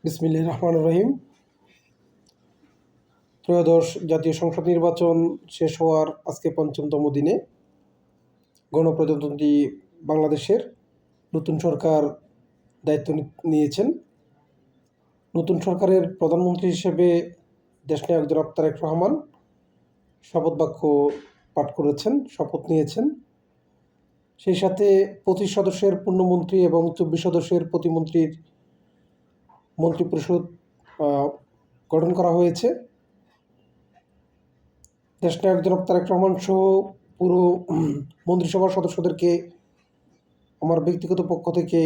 বিসমিল্লাহির রহমানির রহিম। ত্রয়োদশ জাতীয় সংসদ নির্বাচন শেষ হওয়ার আজকে পঞ্চমতম দিনে গণপ্রজাতন্ত্রী বাংলাদেশের নতুন সরকার দায়িত্ব নিয়েছেন। নতুন সরকারের প্রধানমন্ত্রী হিসেবে দেশনায়ক জনাব তারেক রহমান শপথ বাক্য পাঠ করেছেন, শপথ নিয়েছেন। সেই সাথে 25 সদস্যের পূর্ণমন্ত্রী এবং 24 সদস্যের প্রতিমন্ত্রীর মন্ত্রিপরিষদ গঠন করা হয়েছে। দেশনায়ক জনাব তারেক রহমান সহ পুরো মন্ত্রিসভার সদস্যদেরকে আমার ব্যক্তিগত পক্ষ থেকে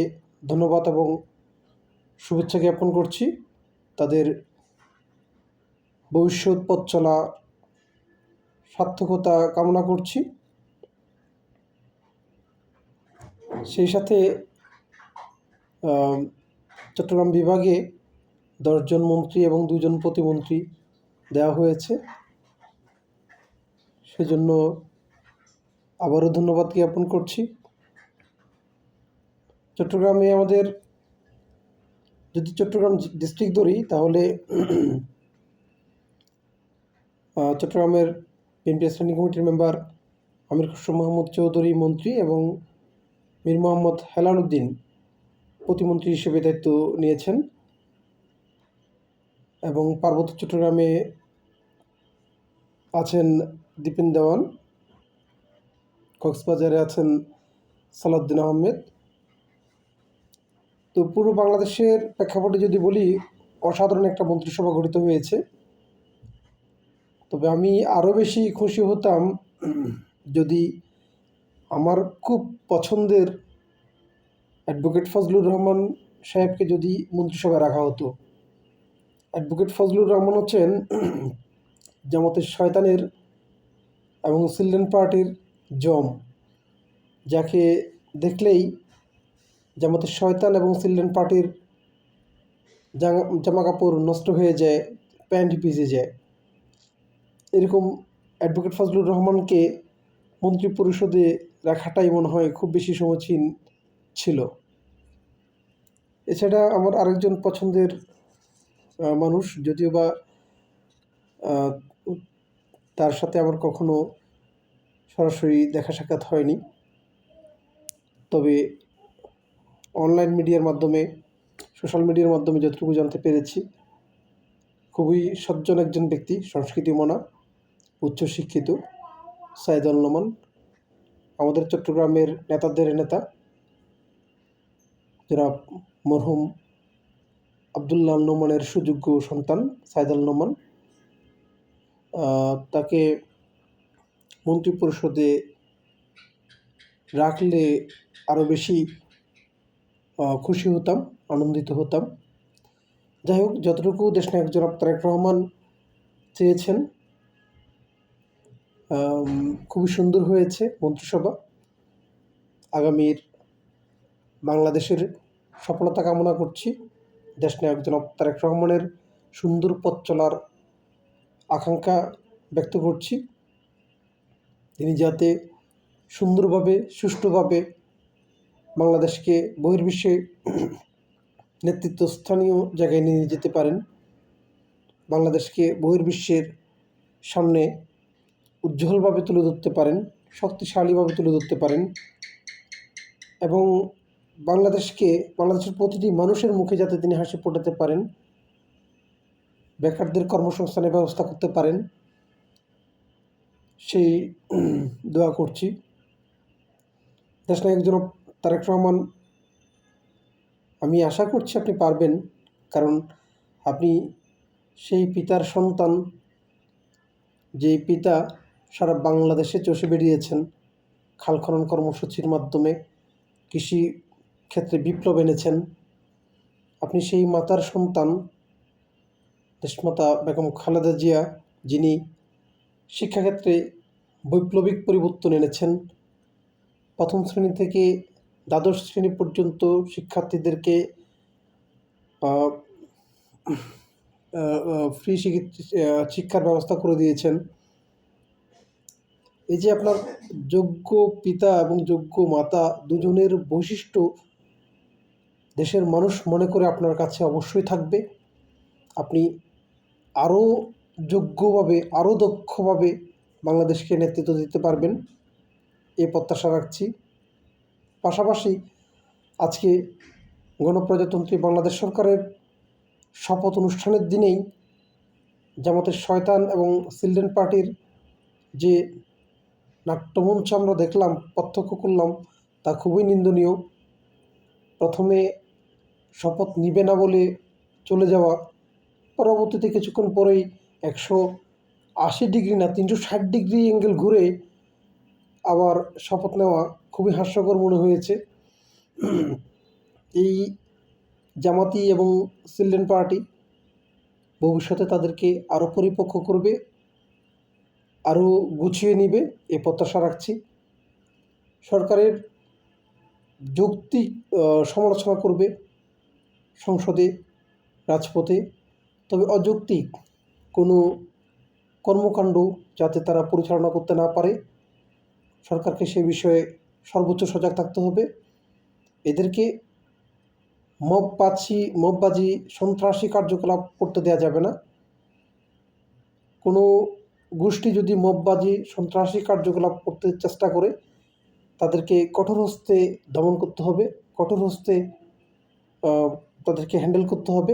ধন্যবাদ এবং শুভেচ্ছা জ্ঞাপন করছি। তাদের ভবিষ্যৎ পথ চলা সার্থকতা কামনা করছি। সেই সাথে চট্টগ্রাম বিভাগে 10 জন মন্ত্রী এবং 2 জন প্রতিমন্ত্রী দেওয়া হয়েছে, সেজন্য আবারও ধন্যবাদ জ্ঞাপন করছি। চট্টগ্রামে আমাদের যদি চট্টগ্রাম ডিস্ট্রিক্ট ধরি তাহলে চট্টগ্রামের বিএনপি স্ট্যান্ডিং কমিটির মেম্বার আমির খসরু মাহমুদ চৌধুরী মন্ত্রী এবং মীর মোহাম্মদ হেলাল উদ্দিন প্রতিমন্ত্রী হিসেবে দায়িত্ব নিয়েছেন। এবং পার্বত্য চট্টগ্রামে আছেন দীপেন দেওয়ান, কক্সবাজারে আছেন সালাউদ্দিন আহমেদ। তো পুরো বাংলাদেশের প্রেক্ষাপটে যদি বলি, অসাধারণ একটা মন্ত্রিসভা গঠিত হয়েছে। তবে আমি আরও বেশি খুশি হতাম যদি আমার খুব পছন্দের অ্যাডভোকেট ফজলুর রহমান সাহেবকে যদি মন্ত্রিসভায় রাখা হতো। অ্যাডভোকেট ফজলুর রহমান হচ্ছেন জামাতের শয়তানের এবং চিলড্রেন পার্টির জম, যাকে দেখলেই জামাতের শয়তান এবং চিলড্রেন পার্টির জামা কাপড় নষ্ট হয়ে যায়, প্যান্ট ভিজে যায়। এরকম অ্যাডভোকেট ফজলুর রহমানকে মন্ত্রী পরিষদে রাখাটাই মনে হয় খুব বেশি সমীচীন ছিল। এছাড়া আমার আরেকজন পছন্দের মানুষ, যদিও বা তার সাথে আমার কখনো সরাসরি দেখা সাক্ষাৎ হয়নি, তবে অনলাইন মিডিয়ার মাধ্যমে, সোশ্যাল মিডিয়ার মাধ্যমে যতটুকু জানতে পেরেছি, খুবই সজ্জন একজন ব্যক্তি, সংস্কৃতিমনা, উচ্চশিক্ষিত সাইদুল নোমান, আমাদের চট্টগ্রামের নেতাদের নেতা জনাব মরহুম আবদুল্লাহ নোমানের সুযোগ্য সন্তান সাইদুল নোমান। তাকে মন্ত্রিপরিষদে রাখলে আরও বেশি খুশি হতাম, আনন্দিত হতাম। যাই হোক, যতটুকু দেশনায়ক জনাব তারেক রহমান চেয়েছেন খুবই সুন্দর হয়েছে মন্ত্রিসভা। আগামীর বাংলাদেশের সফলতা কামনা করছি। দেশনায়ক জনাব তারেক রহমানের সুন্দর পথ চলার আকাঙ্ক্ষা ব্যক্ত করছি। তিনি যাতে সুন্দরভাবে, সুষ্ঠুভাবে বাংলাদেশকে বহির্বিশ্বে নেতৃত্বস্থানীয় জায়গায় নিয়ে যেতে পারেন, বাংলাদেশকে বহির্বিশ্বের সামনে উজ্জ্বলভাবে তুলে ধরতে পারেন, শক্তিশালীভাবে তুলে ধরতে পারেন এবং বাংলাদেশের প্রতিটি মানুষের মুখে যাতে তিনি হাসি ফোটাতে পারেন, বেকারদের কর্মসংস্থানের ব্যবস্থা করতে পারেন, সেই দোয়া করছি। দেশনায়ক জনাব তারেক রহমান, আমি আশা করছি আপনি পারবেন, কারণ আপনি সেই পিতার সন্তান, যে পিতা সারা বাংলাদেশে চষে বেরিয়েছেন খাল খনন কর্মসূচির মাধ্যমে, কৃষি ক্ষেত্রে বিপ্লব এনেছেন। আপনি সেই মাতার সন্তান, দেশমাতা বেগম খালেদা জিয়া, যিনি শিক্ষাক্ষেত্রে বৈপ্লবিক পরিবর্তন এনেছেন। প্রথম শ্রেণী থেকে দ্বাদশ শ্রেণী পর্যন্ত শিক্ষার্থীদেরকে ফ্রি শিক্ষার ব্যবস্থা করে দিয়েছেন। এই যে আপনার যোগ্য পিতা এবং যোগ্য মাতা দুজনের বৈশিষ্ট্য দেশের মানুষ মনে করে আপনার কাছে অবশ্যই থাকবে। আপনি আরও যোগ্যভাবে, আরও দক্ষভাবে বাংলাদেশকে নেতৃত্ব দিতে পারবেন, এ প্রত্যাশা রাখছি। পাশাপাশি আজকে গণপ্রজাতন্ত্রী বাংলাদেশ সরকারের শপথ অনুষ্ঠানের দিনেই জামাতের শয়তান এবং চিলড্রেন পার্টির যে নাট্যমঞ্চ আমরা দেখলাম, প্রত্যক্ষ করলাম, তা খুবই নিন্দনীয়। প্রথমে শপথ নিবে না বলে চলে যাওয়া, পরবর্তীতে কিছুক্ষণ পরেই 180 ডিগ্রি না 360 ডিগ্রি অ্যাঙ্গেল ঘুরে আবার শপথ নেওয়া খুবই হাস্যকর মনে হয়েছে। এই জামাতি এবং চিলড্রেন পার্টি ভবিষ্যতে তাদেরকে আরও পরিপক্ক করবে, আরও গুছিয়ে নিবে, এ প্রত্যাশা রাখছি। সরকারের যৌক্তিক সমালোচনা করবে সংসদে, রাজপথে, তবে অযৌক্তিক কোনো কর্মকাণ্ড যাতে তারা পরিচালনা করতে না পারে, সরকারকে সে বিষয়ে সর্বোচ্চ সজাগ থাকতে হবে। এদেরকে মববাজি সন্ত্রাসী কার্যকলাপ করতে দেওয়া যাবে না। কোনো গোষ্ঠী যদি মববাজি সন্ত্রাসী কার্যকলাপ করতে চেষ্টা করে, তাদেরকে কঠোর হস্তে দমন করতে হবে, কঠোর হস্তে তাদেরকে হ্যান্ডেল করতে হবে।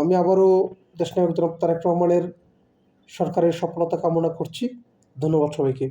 আমি আবারও দেশনায়ক জনাব তারেক রহমানের সরকারের সফলতা কামনা করছি। ধন্যবাদ সবাইকে।